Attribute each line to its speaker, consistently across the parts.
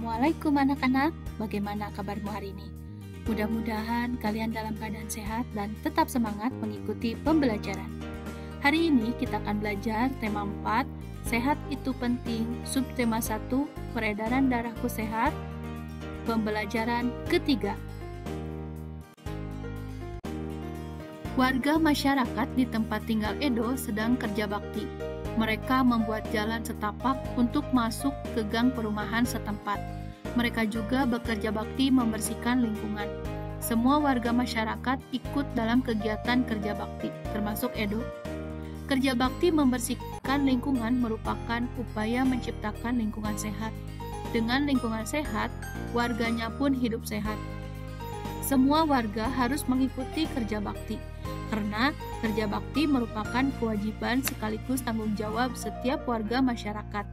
Speaker 1: Assalamualaikum anak-anak, bagaimana kabarmu hari ini? Mudah-mudahan kalian dalam keadaan sehat dan tetap semangat mengikuti pembelajaran. Hari ini kita akan belajar tema 4, sehat itu penting, subtema 1, peredaran darahku sehat, pembelajaran ketiga. Warga masyarakat di tempat tinggal Edo sedang kerja bakti. Mereka membuat jalan setapak untuk masuk ke gang perumahan setempat. Mereka juga bekerja bakti membersihkan lingkungan. Semua warga masyarakat ikut dalam kegiatan kerja bakti, termasuk Edo. Kerja bakti membersihkan lingkungan merupakan upaya menciptakan lingkungan sehat. Dengan lingkungan sehat, warganya pun hidup sehat. Semua warga harus mengikuti kerja bakti, karena kerja bakti merupakan kewajiban sekaligus tanggung jawab setiap warga masyarakat.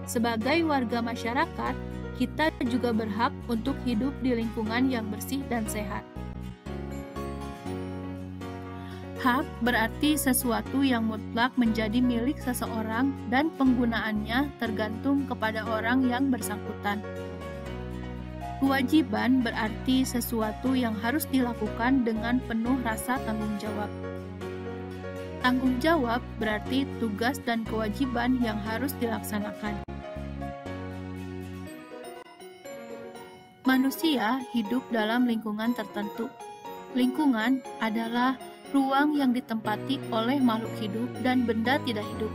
Speaker 1: Sebagai warga masyarakat, kita juga berhak untuk hidup di lingkungan yang bersih dan sehat. Hak berarti sesuatu yang mutlak menjadi milik seseorang dan penggunaannya tergantung kepada orang yang bersangkutan. Kewajiban berarti sesuatu yang harus dilakukan dengan penuh rasa tanggung jawab. Tanggung jawab berarti tugas dan kewajiban yang harus dilaksanakan. Manusia hidup dalam lingkungan tertentu. Lingkungan adalah ruang yang ditempati oleh makhluk hidup dan benda tidak hidup.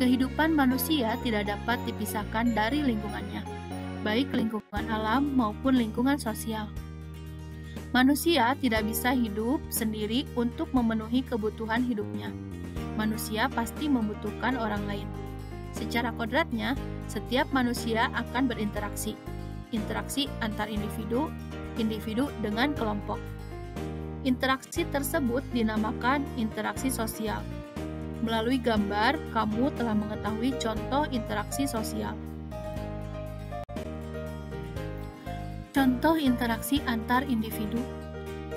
Speaker 1: Kehidupan manusia tidak dapat dipisahkan dari lingkungannya, baik lingkungan alam maupun lingkungan sosial. Manusia tidak bisa hidup sendiri untuk memenuhi kebutuhan hidupnya. Manusia pasti membutuhkan orang lain. Secara kodratnya, setiap manusia akan berinteraksi. Interaksi antar individu, individu dengan kelompok. Interaksi tersebut dinamakan interaksi sosial. Melalui gambar, kamu telah mengetahui contoh interaksi sosial. Contoh interaksi antar individu.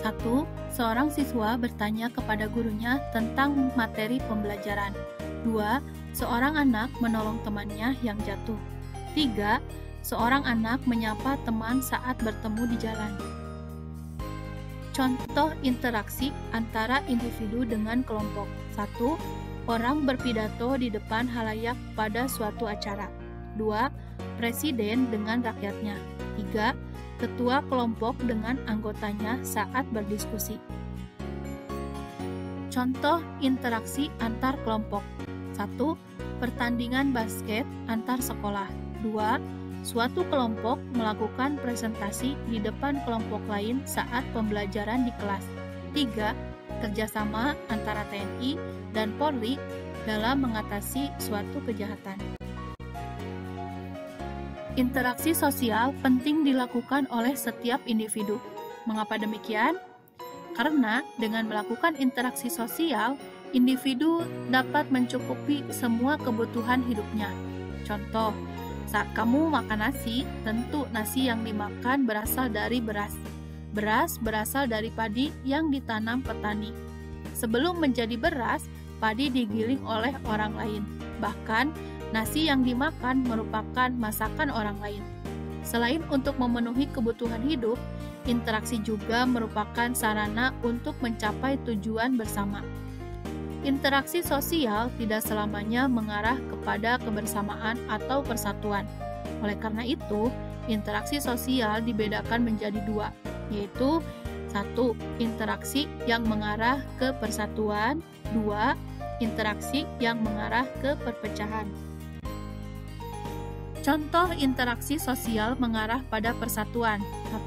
Speaker 1: 1. Seorang siswa bertanya kepada gurunya tentang materi pembelajaran. 2. Seorang anak menolong temannya yang jatuh. 3. Seorang anak menyapa teman saat bertemu di jalan. Contoh interaksi antara individu dengan kelompok. 1. Orang berpidato di depan halayak pada suatu acara. 2. Presiden dengan rakyatnya. 3. Ketua kelompok dengan anggotanya saat berdiskusi. Contoh interaksi antar kelompok. 1. Pertandingan basket antar sekolah. 2. Suatu kelompok melakukan presentasi di depan kelompok lain saat pembelajaran di kelas. 3. Kerjasama antara TNI dan Polri dalam mengatasi suatu kejahatan. Interaksi sosial penting dilakukan oleh setiap individu. Mengapa demikian? Karena dengan melakukan interaksi sosial, individu dapat mencukupi semua kebutuhan hidupnya. Contoh, saat kamu makan nasi, tentu nasi yang dimakan berasal dari beras. Beras berasal dari padi yang ditanam petani. Sebelum menjadi beras, padi digiling oleh orang lain. Bahkan, nasi yang dimakan merupakan masakan orang lain. Selain untuk memenuhi kebutuhan hidup, interaksi juga merupakan sarana untuk mencapai tujuan bersama. Interaksi sosial tidak selamanya mengarah kepada kebersamaan atau persatuan. Oleh karena itu, interaksi sosial dibedakan menjadi dua, yaitu 1. Interaksi yang mengarah ke persatuan. 2. Interaksi yang mengarah ke perpecahan. Contoh interaksi sosial mengarah pada persatuan. 1.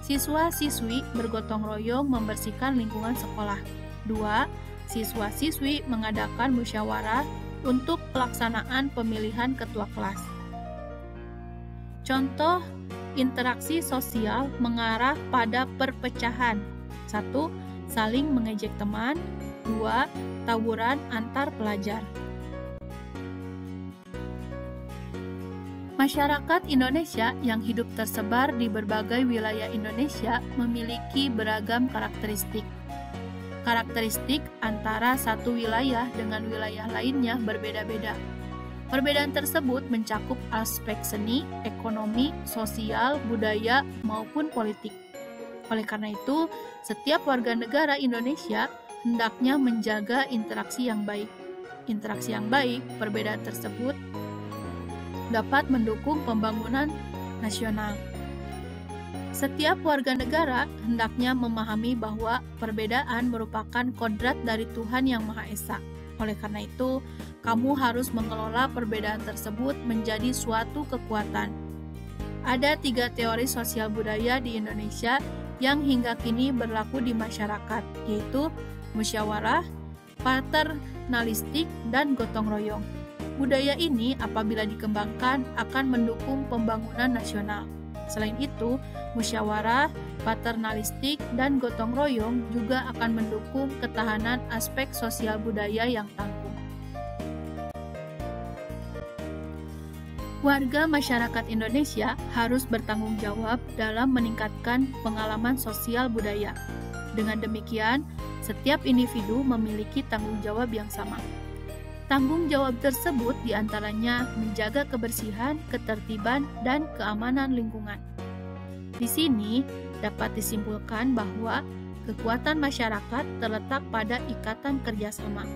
Speaker 1: Siswa-siswi bergotong royong membersihkan lingkungan sekolah. 2. Siswa-siswi mengadakan musyawarah untuk pelaksanaan pemilihan ketua kelas. Contoh interaksi sosial mengarah pada perpecahan. 1. Saling mengejek teman. 2. Tawuran antar pelajar. Masyarakat Indonesia yang hidup tersebar di berbagai wilayah Indonesia memiliki beragam karakteristik. Karakteristik antara satu wilayah dengan wilayah lainnya berbeda-beda. Perbedaan tersebut mencakup aspek seni, ekonomi, sosial, budaya, maupun politik. Oleh karena itu, setiap warga negara Indonesia hendaknya menjaga interaksi yang baik. Interaksi yang baik, perbedaan tersebut dapat mendukung pembangunan nasional. Setiap warga negara hendaknya memahami bahwa perbedaan merupakan kodrat dari Tuhan Yang Maha Esa. Oleh karena itu, kamu harus mengelola perbedaan tersebut menjadi suatu kekuatan. Ada 3 teori sosial budaya di Indonesia yang hingga kini berlaku di masyarakat, yaitu musyawarah, paternalistik, dan gotong royong. Budaya ini apabila dikembangkan akan mendukung pembangunan nasional. Selain itu, musyawarah, paternalistik, dan gotong royong juga akan mendukung ketahanan aspek sosial budaya yang tangguh. Warga masyarakat Indonesia harus bertanggung jawab dalam meningkatkan pengalaman sosial budaya. Dengan demikian, setiap individu memiliki tanggung jawab yang sama. Tanggung jawab tersebut diantaranya menjaga kebersihan, ketertiban, dan keamanan lingkungan. Di sini dapat disimpulkan bahwa kekuatan masyarakat terletak pada ikatan kerjasama.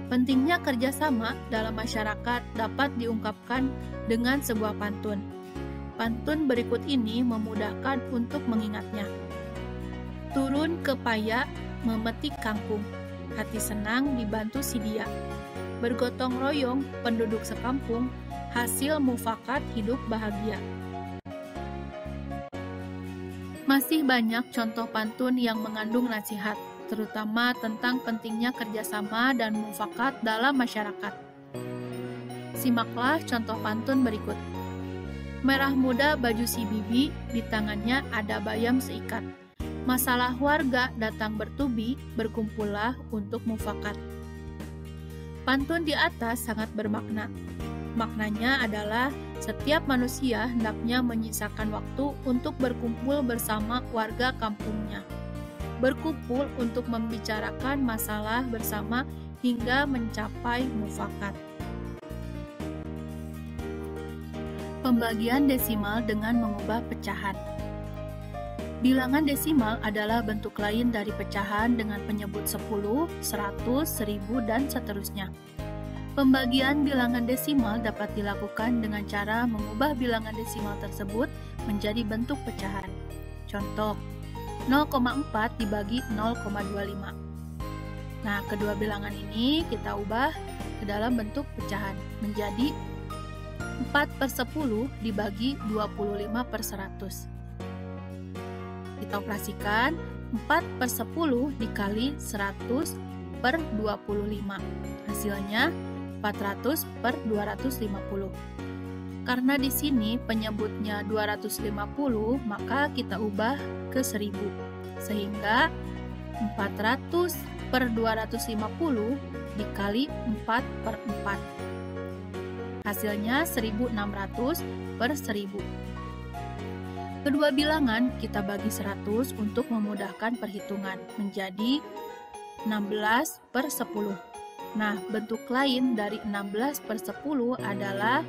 Speaker 1: Pentingnya kerjasama dalam masyarakat dapat diungkapkan dengan sebuah pantun. Pantun berikut ini memudahkan untuk mengingatnya. Turun ke paya, memetik kangkung, hati senang dibantu si dia. Bergotong royong penduduk sekampung, hasil mufakat hidup bahagia. Masih banyak contoh pantun yang mengandung nasihat, terutama tentang pentingnya kerjasama dan mufakat dalam masyarakat. Simaklah contoh pantun berikut. Merah muda baju si bibi, di tangannya ada bayam seikat. Masalah warga datang bertubi, berkumpullah untuk mufakat. Pantun di atas sangat bermakna. Maknanya adalah setiap manusia hendaknya menyisakan waktu untuk berkumpul bersama warga kampungnya. Berkumpul untuk membicarakan masalah bersama hingga mencapai mufakat. Pembagian desimal dengan mengubah pecahan. Bilangan desimal adalah bentuk lain dari pecahan dengan penyebut 10, 100, 1000, dan seterusnya. Pembagian bilangan desimal dapat dilakukan dengan cara mengubah bilangan desimal tersebut menjadi bentuk pecahan. Contoh, 0,4 dibagi 0,25. Nah, kedua bilangan ini kita ubah ke dalam bentuk pecahan menjadi 4/10 dibagi 25/100. Kita operasikan 4/10 dikali 100/25. Hasilnya 400/250. Karena di sini penyebutnya 250, maka kita ubah ke 1000. Sehingga 400/250 dikali 4/4. Hasilnya 1600/1000. Kedua bilangan kita bagi 100 untuk memudahkan perhitungan menjadi 16/10. Nah, bentuk lain dari 16/10 adalah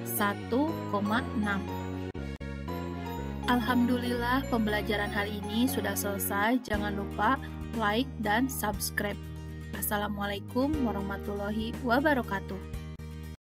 Speaker 1: 1,6. Alhamdulillah, pembelajaran hari ini sudah selesai. Jangan lupa like dan subscribe. Assalamualaikum warahmatullahi wabarakatuh.